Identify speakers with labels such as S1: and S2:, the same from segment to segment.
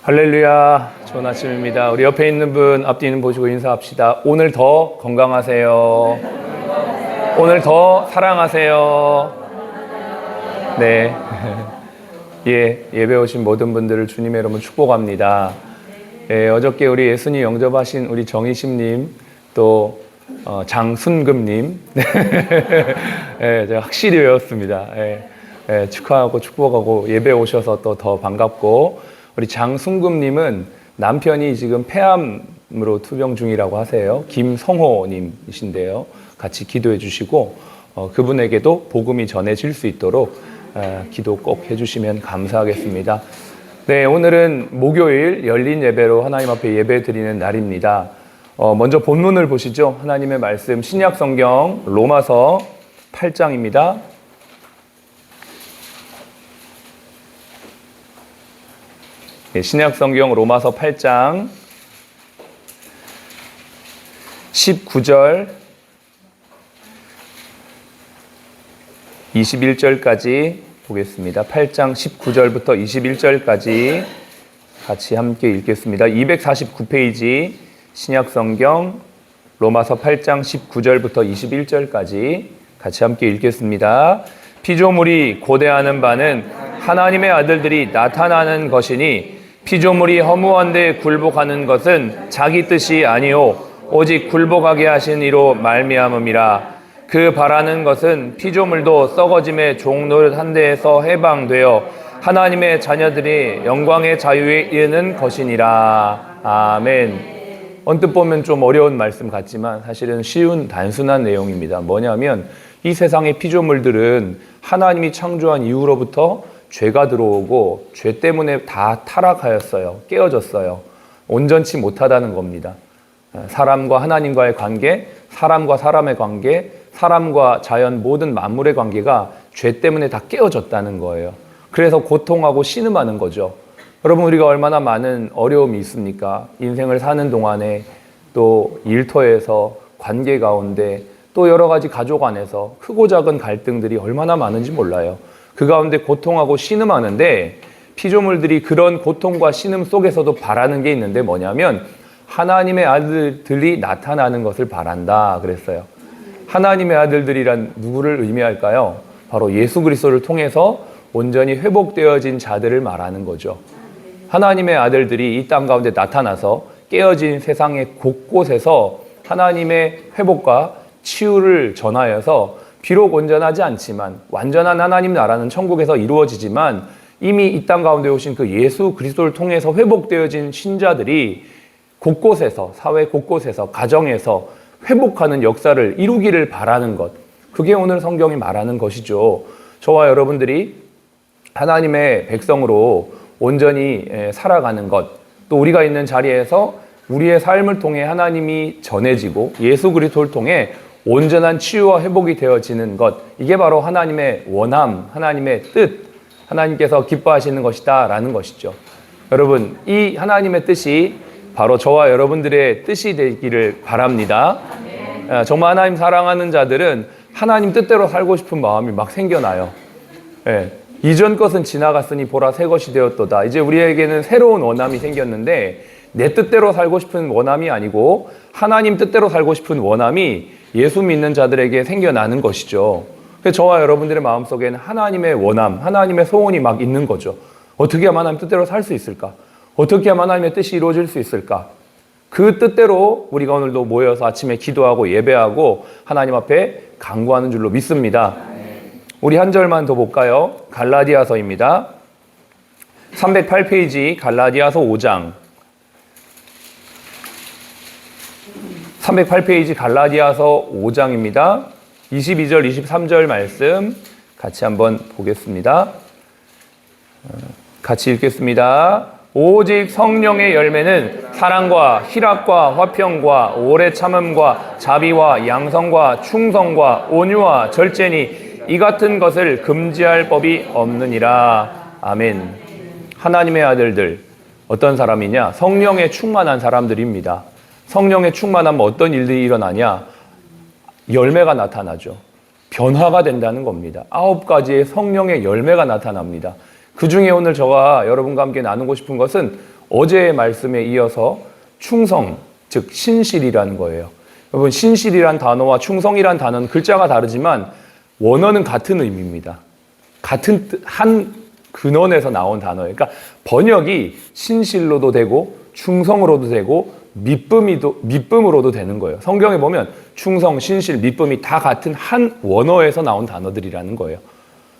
S1: 할렐루야, 좋은 아침입니다. 우리 옆에 있는 분, 앞뒤 있는 보시고 인사합시다. 오늘 더 건강하세요. 오늘 더 사랑하세요. 네. 예배 오신 모든 분들을 주님의 이름으로 축복합니다. 어저께 우리 예순이 영접하신 우리 정희심님, 또 장순금님, 제가 확실히 외웠습니다. 축하하고 축복하고 예배 오셔서 또 더 반갑고, 우리 장순금님은 남편이 지금 폐암으로 투병 중이라고 하세요. 김성호님이신데요. 같이 기도해 주시고 그분에게도 복음이 전해질 수 있도록 기도 꼭 해주시면 감사하겠습니다. 네, 오늘은 목요일 열린 예배로 하나님 앞에 예배 드리는 날입니다. 먼저 본문을 보시죠. 하나님의 말씀 신약 성경 로마서 8장입니다. 신약 성경 로마서 8장 19절 21절까지 보겠습니다. 8장 19절부터 21절까지 같이 함께 읽겠습니다. 249페이지 신약 성경 로마서 8장 19절부터 21절까지 같이 함께 읽겠습니다. 피조물이 고대하는 바는 하나님의 아들들이 나타나는 것이니 피조물이 허무한데 굴복하는 것은 자기 뜻이 아니요 오직 굴복하게 하신 이로 말미암음이라. 그 바라는 것은 피조물도 썩어짐의 종노릇한 데에서 해방되어 하나님의 자녀들이 영광의 자유에 이르는 것이니라. 아멘. 언뜻 보면 좀 어려운 말씀 같지만 사실은 쉬운 단순한 내용입니다. 뭐냐면 이 세상의 피조물들은 하나님이 창조한 이후로부터 죄가 들어오고 죄 때문에 다 타락하였어요. 깨어졌어요. 온전치 못하다는 겁니다. 사람과 하나님과의 관계, 사람과 사람의 관계, 사람과 자연 모든 만물의 관계가 죄 때문에 다 깨어졌다는 거예요. 그래서 고통하고 신음하는 거죠. 여러분, 우리가 얼마나 많은 어려움이 있습니까? 인생을 사는 동안에 또 일터에서 관계 가운데 또 여러 가지 가족 안에서 크고 작은 갈등들이 얼마나 많은지 몰라요. 그 가운데 고통하고 신음하는데 피조물들이 그런 고통과 신음 속에서도 바라는 게 있는데 뭐냐면 하나님의 아들들이 나타나는 것을 바란다 그랬어요. 하나님의 아들들이란 누구를 의미할까요? 바로 예수 그리스도를 통해서 온전히 회복되어진 자들을 말하는 거죠. 하나님의 아들들이 이 땅 가운데 나타나서 깨어진 세상의 곳곳에서 하나님의 회복과 치유를 전하여서 비록 온전하지 않지만 완전한 하나님 나라는 천국에서 이루어지지만 이미 이 땅 가운데 오신 그 예수 그리스도를 통해서 회복되어진 신자들이 곳곳에서 사회 곳곳에서 가정에서 회복하는 역사를 이루기를 바라는 것, 그게 오늘 성경이 말하는 것이죠. 저와 여러분들이 하나님의 백성으로 온전히 살아가는 것, 또 우리가 있는 자리에서 우리의 삶을 통해 하나님이 전해지고 예수 그리스도를 통해 온전한 치유와 회복이 되어지는 것, 이게 바로 하나님의 원함, 하나님의 뜻, 하나님께서 기뻐하시는 것이다 라는 것이죠. 여러분, 이 하나님의 뜻이 바로 저와 여러분들의 뜻이 되기를 바랍니다. 정말 하나님 사랑하는 자들은 하나님 뜻대로 살고 싶은 마음이 막 생겨나요. 이전 것은 지나갔으니 보라 새 것이 되었도다. 이제 우리에게는 새로운 원함이 생겼는데 내 뜻대로 살고 싶은 원함이 아니고 하나님 뜻대로 살고 싶은 원함이 예수 믿는 자들에게 생겨나는 것이죠. 그래서 저와 여러분들의 마음속에는 하나님의 원함, 하나님의 소원이 막 있는 거죠. 어떻게 하면 하나님 뜻대로 살 수 있을까? 어떻게 하면 하나님의 뜻이 이루어질 수 있을까? 그 뜻대로 우리가 오늘도 모여서 아침에 기도하고 예배하고 하나님 앞에 간구하는 줄로 믿습니다. 우리 한 절만 더 볼까요? 갈라디아서입니다. 308페이지 갈라디아서 5장 308페이지 갈라디아서 5장입니다. 22절, 23절 말씀 같이 한번 보겠습니다. 같이 읽겠습니다. 오직 성령의 열매는 사랑과 희락과 화평과 오래 참음과 자비와 양성과 충성과 온유와 절제니 이 같은 것을 금지할 법이 없느니라. 아멘. 하나님의 아들들, 어떤 사람이냐? 성령에 충만한 사람들입니다. 성령에 충만하면 어떤 일들이 일어나냐? 열매가 나타나죠. 변화가 된다는 겁니다. 9가지의 성령의 열매가 나타납니다. 그 중에 오늘 저가 여러분과 함께 나누고 싶은 것은 어제의 말씀에 이어서 충성, 즉 신실이라는 거예요. 여러분, 신실이란 단어와 충성이란 단어는 글자가 다르지만 원어는 같은 의미입니다. 같은 한 근원에서 나온 단어예요. 그러니까 번역이 신실로도 되고 충성으로도 되고 믿음으로도 되는 거예요. 성경에 보면 충성, 신실, 믿음이 다 같은 한 원어에서 나온 단어들이라는 거예요.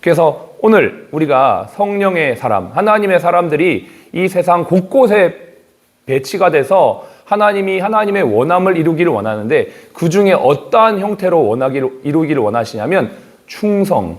S1: 그래서 오늘 우리가 성령의 사람, 하나님의 사람들이 이 세상 곳곳에 배치가 돼서 하나님이 하나님의 원함을 이루기를 원하는데 그 중에 어떠한 형태로 이루기를 원하시냐면 충성,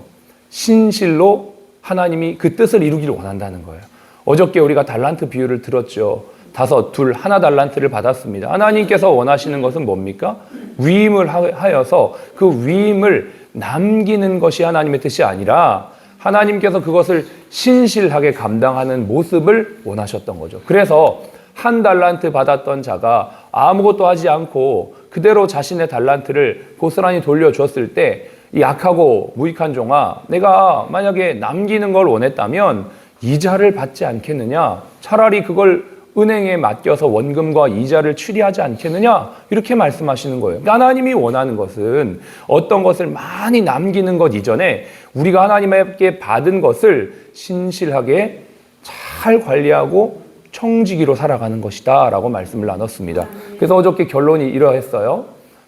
S1: 신실로 하나님이 그 뜻을 이루기를 원한다는 거예요. 어저께 우리가 달란트 비유를 들었죠. 5, 2, 1 달란트를 받았습니다. 하나님께서 원하시는 것은 뭡니까? 위임을 하여서 그 위임을 남기는 것이 하나님의 뜻이 아니라 하나님께서 그것을 신실하게 감당하는 모습을 원하셨던 거죠. 그래서 1 달란트 받았던 자가 아무것도 하지 않고 그대로 자신의 달란트를 고스란히 돌려줬을 때 이 악하고 무익한 종아, 내가 만약에 남기는 걸 원했다면 이자를 받지 않겠느냐? 차라리 그걸 은행에 맡겨서 원금과 이자를 취리하지 않겠느냐? 이렇게 말씀하시는 거예요. 하나님이 원하는 것은 어떤 것을 많이 남기는 것 이전에 우리가 하나님께 받은 것을 신실하게 잘 관리하고 청지기로 살아가는 것이다 라고 말씀을 나눴습니다. 그래서 어저께 결론이 이러했어요.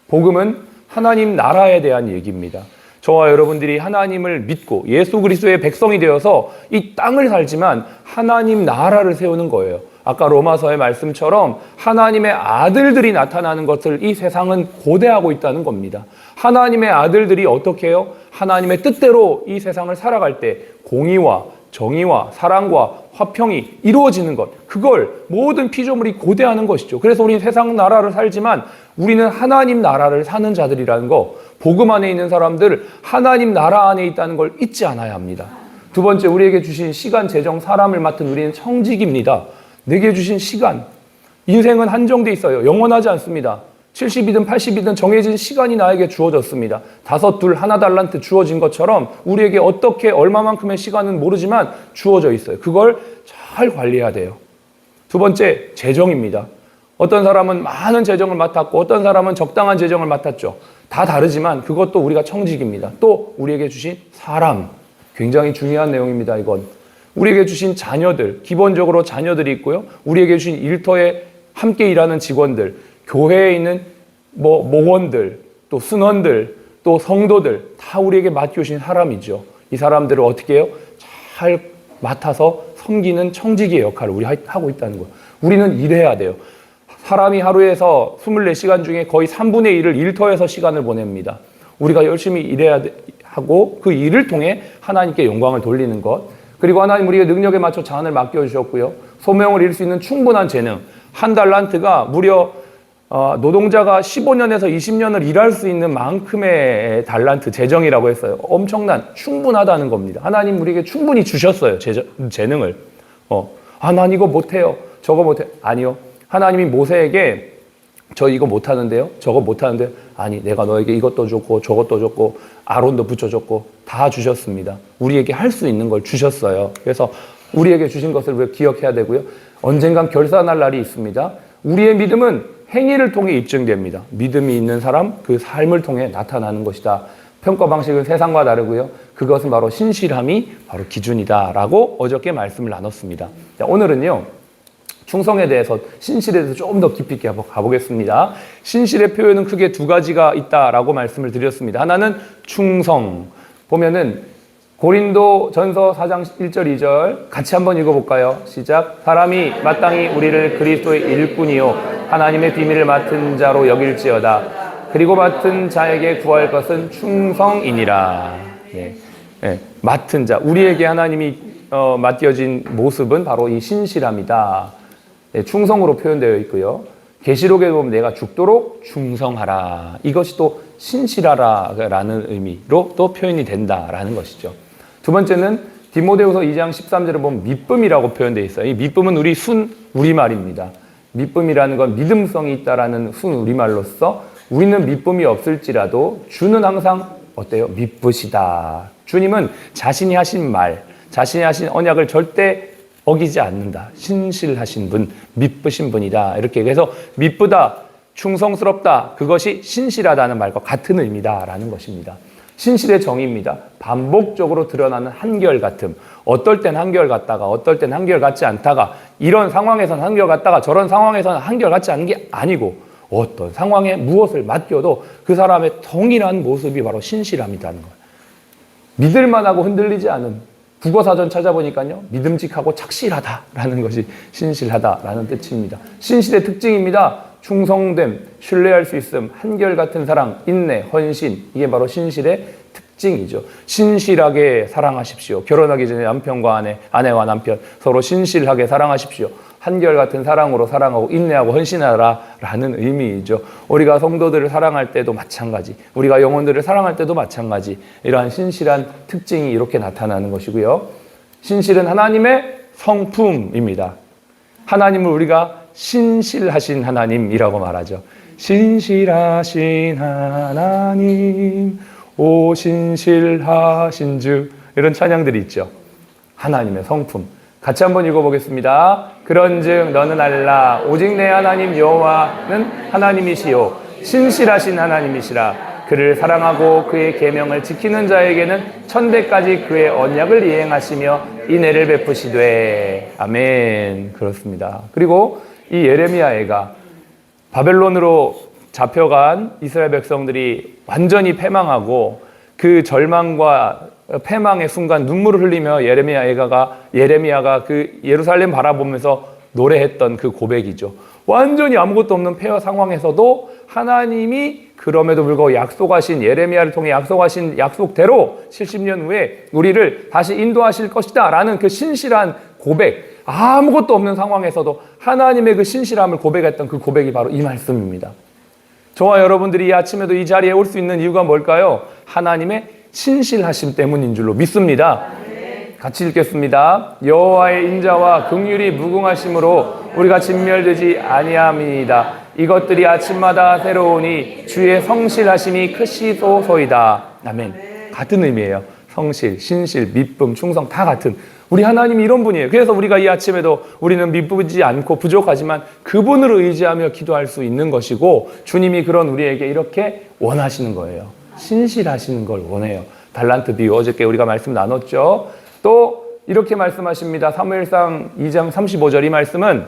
S1: 복음은 하나님 나라에 대한 얘기입니다. 저와 여러분들이 하나님을 믿고 예수 그리스도의 백성이 되어서 이 땅을 살지만 하나님 나라를 세우는 거예요. 아까 로마서의 말씀처럼 하나님의 아들들이 나타나는 것을 이 세상은 고대하고 있다는 겁니다. 하나님의 아들들이 어떻게 해요? 하나님의 뜻대로 이 세상을 살아갈 때 공의와 정의와 사랑과 화평이 이루어지는 것, 그걸 모든 피조물이 고대하는 것이죠. 그래서 우리는 세상 나라를 살지만 우리는 하나님 나라를 사는 자들이라는 거, 복음 안에 있는 사람들 하나님 나라 안에 있다는 걸 잊지 않아야 합니다. 두 번째, 우리에게 주신 시간, 재정, 사람을 맡은 우리는 청직입니다. 내게 주신 시간, 인생은 한정돼 있어요. 영원하지 않습니다. 70이든 80이든 정해진 시간이 나에게 주어졌습니다. 5, 2, 1 달란트 주어진 것처럼 우리에게 어떻게 얼마만큼의 시간은 모르지만 주어져 있어요. 그걸 잘 관리해야 돼요. 두 번째, 재정입니다. 어떤 사람은 많은 재정을 맡았고 어떤 사람은 적당한 재정을 맡았죠. 다 다르지만 그것도 우리가 청직입니다. 또 우리에게 주신 사람, 굉장히 중요한 내용입니다. 이건 우리에게 주신 자녀들, 기본적으로 자녀들이 있고요. 우리에게 주신 일터에 함께 일하는 직원들, 교회에 있는 목원들, 또 순원들, 또 성도들 다 우리에게 맡겨주신 사람이죠. 이 사람들을 어떻게 해요? 잘 맡아서 섬기는 청지기의 역할을 우리 하고 있다는 거예요. 우리는 일해야 돼요. 사람이 하루에서 24시간 중에 거의 3분의 1을 일터에서 시간을 보냅니다. 우리가 열심히 일해야 하고 그 일을 통해 하나님께 영광을 돌리는 것, 그리고 하나님 우리의 능력에 맞춰 자원을 맡겨주셨고요. 소명을 이룰 수 있는 충분한 재능, 1 달란트가 무려 노동자가 15년에서 20년을 일할 수 있는 만큼의 달란트, 재정이라고 했어요. 엄청난, 충분하다는 겁니다. 하나님 우리에게 충분히 주셨어요. 재능을. 난 이거 못해요. 저거 못해요. 아니요. 하나님이 모세에게 저 이거 못하는데요. 저거 못하는데요. 아니, 내가 너에게 이것도 줬고 저것도 줬고 아론도 붙여줬고 다 주셨습니다. 우리에게 할 수 있는 걸 주셨어요. 그래서 우리에게 주신 것을 우리가 기억해야 되고요. 언젠간 결산할 날이 있습니다. 우리의 믿음은 행위를 통해 입증됩니다. 믿음이 있는 사람, 그 삶을 통해 나타나는 것이다. 평가 방식은 세상과 다르고요. 그것은 바로 신실함이 바로 기준이다라고 어저께 말씀을 나눴습니다. 자, 오늘은요. 충성에 대해서, 신실에 대해서 조금 더 깊이 있게 가보겠습니다. 신실의 표현은 크게 2가지가 있다라고 말씀을 드렸습니다. 하나는 충성. 보면은 고린도 전서 4장 1절 2절 같이 한번 읽어볼까요? 시작. 사람이 마땅히 우리를 그리스도의 일꾼이요 하나님의 비밀을 맡은 자로 여길지어다. 그리고 맡은 자에게 구할 것은 충성이니라. 맡은 자, 우리에게 하나님이 맡겨진 모습은 바로 이 신실함이다. 충성으로 표현되어 있고요. 계시록에 보면 내가 죽도록 충성하라. 이것이 또 신실하라라는 의미로 또 표현이 된다라는 것이죠. 두 번째는 디모데후서 2장 13절에 보면 믿음이라고 표현되어 있어요. 이 믿음은 우리 순 우리말입니다. 믿음이라는 건 믿음성이 있다라는 순 우리말로서 우리는 믿음이 없을지라도 주는 항상 어때요? 믿으시다. 주님은 자신이 하신 말, 자신이 하신 언약을 절대 어기지 않는다. 신실하신 분, 미쁘신 분이다. 이렇게 해서 미쁘다, 충성스럽다, 그것이 신실하다는 말과 같은 의미다라는 것입니다. 신실의 정의입니다. 반복적으로 드러나는 한결같음. 어떨 땐 한결같다가 어떨 땐 한결같지 않다가, 이런 상황에서는 한결같다가 저런 상황에서는 한결같지 않은 게 아니고, 어떤 상황에 무엇을 맡겨도 그 사람의 동일한 모습이 바로 신실함이라는 거예요. 믿을만하고 흔들리지 않은, 국어사전 찾아보니까요, 믿음직하고 착실하다라는 것이 신실하다라는 뜻입니다. 신실의 특징입니다. 충성됨, 신뢰할 수 있음, 한결같은 사랑, 인내, 헌신, 이게 바로 신실의 특징이죠. 신실하게 사랑하십시오. 결혼하기 전에 남편과 아내, 아내와 남편 서로 신실하게 사랑하십시오. 한결같은 사랑으로 사랑하고 인내하고 헌신하라라는 의미이죠. 우리가 성도들을 사랑할 때도 마찬가지, 우리가 영혼들을 사랑할 때도 마찬가지, 이러한 신실한 특징이 이렇게 나타나는 것이고요. 신실은 하나님의 성품입니다. 하나님을 우리가 신실하신 하나님이라고 말하죠. 신실하신 하나님, 오 신실하신 주, 이런 찬양들이 있죠. 하나님의 성품. 같이 한번 읽어보겠습니다. 그런즉 너는 알라, 오직 내 하나님 여호와는 하나님이시요 신실하신 하나님이시라. 그를 사랑하고 그의 계명을 지키는 자에게는 천대까지 그의 언약을 이행하시며 인애를 베푸시되. 아멘. 그렇습니다. 그리고 이 예레미야가 바벨론으로 잡혀간 이스라엘 백성들이 완전히 패망하고, 그 절망과 패망의 순간 눈물을 흘리며 예레미야가 그 예루살렘 바라보면서 노래했던 그 고백이죠. 완전히 아무것도 없는 폐허 상황에서도 하나님이 그럼에도 불구하고 약속하신, 예레미야를 통해 약속하신 약속대로 70년 후에 우리를 다시 인도하실 것이다 라는 그 신실한 고백, 아무것도 없는 상황에서도 하나님의 그 신실함을 고백했던 그 고백이 바로 이 말씀입니다. 저와 여러분들이 이 아침에도 이 자리에 올 수 있는 이유가 뭘까요? 하나님의 신실하심 때문인 줄로 믿습니다. 같이 읽겠습니다. 여호와의 인자와 긍휼이 무궁하심으로 우리가 진멸되지 아니함이니이다. 이것들이 아침마다 새로우니 주의 성실하심이 크시소서이다. 아멘. 같은 의미예요. 성실, 신실, 미쁨, 충성 다 같은, 우리 하나님이 이런 분이에요. 그래서 우리가 이 아침에도 우리는 미쁘지 않고 부족하지만 그분을 의지하며 기도할 수 있는 것이고, 주님이 그런 우리에게 이렇게 원하시는 거예요. 신실하시는 걸 원해요. 달란트 비유, 어저께 우리가 말씀 나눴죠. 또 이렇게 말씀하십니다. 사무엘상 2장 35절, 이 말씀은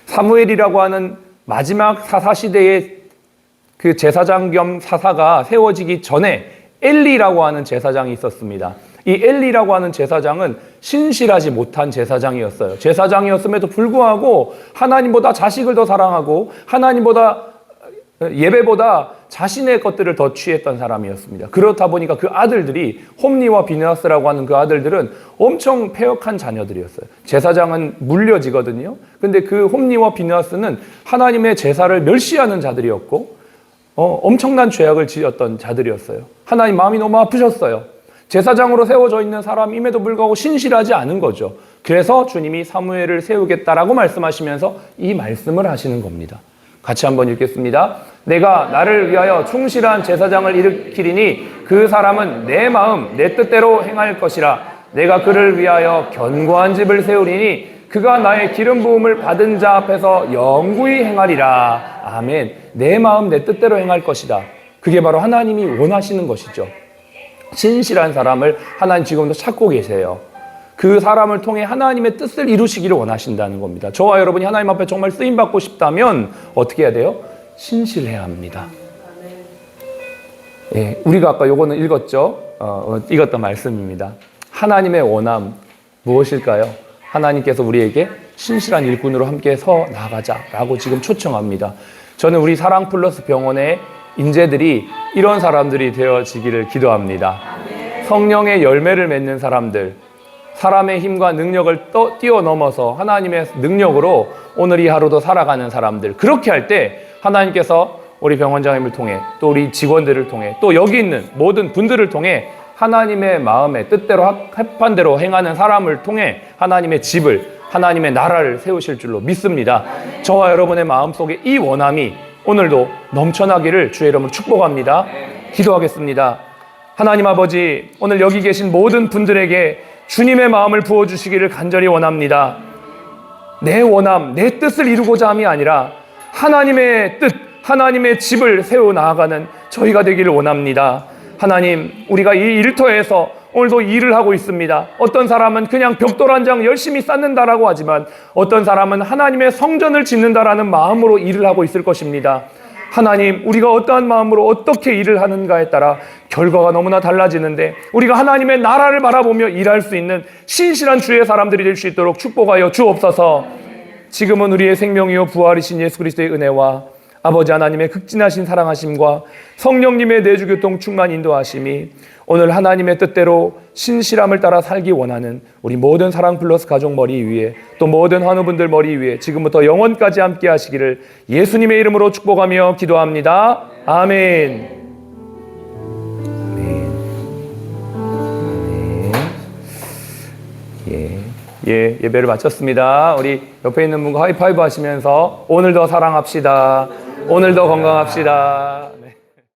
S1: 사무엘이라고 하는 마지막 사사시대의 그 제사장 겸 사사가 세워지기 전에 엘리라고 하는 제사장이 있었습니다. 이 엘리라고 하는 제사장은 신실하지 못한 제사장이었어요. 제사장이었음에도 불구하고 하나님보다 자식을 더 사랑하고 하나님보다 예배보다 자신의 것들을 더 취했던 사람이었습니다. 그렇다 보니까 그 아들들이, 홈니와 비느하스라고 하는 그 아들들은 엄청 패역한 자녀들이었어요. 제사장은 물려지거든요. 근데 그 홈니와 비느하스는 하나님의 제사를 멸시하는 자들이었고 엄청난 죄악을 지었던 자들이었어요. 하나님 마음이 너무 아프셨어요. 제사장으로 세워져 있는 사람임에도 불구하고 신실하지 않은 거죠. 그래서 주님이 사무엘을 세우겠다라고 말씀하시면서 이 말씀을 하시는 겁니다. 같이 한번 읽겠습니다. 내가 나를 위하여 충실한 제사장을 일으키리니 그 사람은 내 마음 내 뜻대로 행할 것이라. 내가 그를 위하여 견고한 집을 세우리니 그가 나의 기름 부음을 받은 자 앞에서 영구히 행하리라. 아멘. 내 마음 내 뜻대로 행할 것이다. 그게 바로 하나님이 원하시는 것이죠. 신실한 사람을 하나님 지금도 찾고 계세요. 그 사람을 통해 하나님의 뜻을 이루시기를 원하신다는 겁니다. 저와 여러분이 하나님 앞에 정말 쓰임받고 싶다면 어떻게 해야 돼요? 신실해야 합니다. 예, 우리가 아까 요거는 읽었죠? 읽었던 말씀입니다. 하나님의 원함 무엇일까요? 하나님께서 우리에게 신실한 일꾼으로 함께 서 나가자라고 지금 초청합니다. 저는 우리 사랑 플러스 병원의 인재들이 이런 사람들이 되어지기를 기도합니다. 성령의 열매를 맺는 사람들, 사람의 힘과 능력을 뛰어넘어서 하나님의 능력으로 오늘 이 하루도 살아가는 사람들, 그렇게 할 때 하나님께서 우리 병원장님을 통해 또 우리 직원들을 통해 또 여기 있는 모든 분들을 통해 하나님의 마음에 뜻대로 합판대로 행하는 사람을 통해 하나님의 집을, 하나님의 나라를 세우실 줄로 믿습니다. 저와 여러분의 마음속에 이 원함이 오늘도 넘쳐나기를 주의 이름으로 축복합니다. 기도하겠습니다. 하나님 아버지, 오늘 여기 계신 모든 분들에게 주님의 마음을 부어주시기를 간절히 원합니다. 내 원함, 내 뜻을 이루고자 함이 아니라 하나님의 뜻, 하나님의 집을 세워 나아가는 저희가 되기를 원합니다. 하나님, 우리가 이 일터에서 오늘도 일을 하고 있습니다. 어떤 사람은 그냥 벽돌 한 장 열심히 쌓는다라고 하지만 어떤 사람은 하나님의 성전을 짓는다라는 마음으로 일을 하고 있을 것입니다. 하나님, 우리가 어떠한 마음으로 어떻게 일을 하는가에 따라 결과가 너무나 달라지는데 우리가 하나님의 나라를 바라보며 일할 수 있는 신실한 주의 사람들이 될 수 있도록 축복하여 주옵소서. 지금은 우리의 생명이요 부활이신 예수 그리스도의 은혜와 아버지 하나님의 극진하신 사랑하심과 성령님의 내주교통 충만 인도하심이 오늘 하나님의 뜻대로 신실함을 따라 살기 원하는 우리 모든 사랑 플러스 가족 머리 위에 또 모든 환우분들 머리 위에 지금부터 영원까지 함께 하시기를 예수님의 이름으로 축복하며 기도합니다. 아멘. 예배를 마쳤습니다. 우리 옆에 있는 분과 하이파이브 하시면서 오늘도 사랑합시다. 오늘도 건강합시다.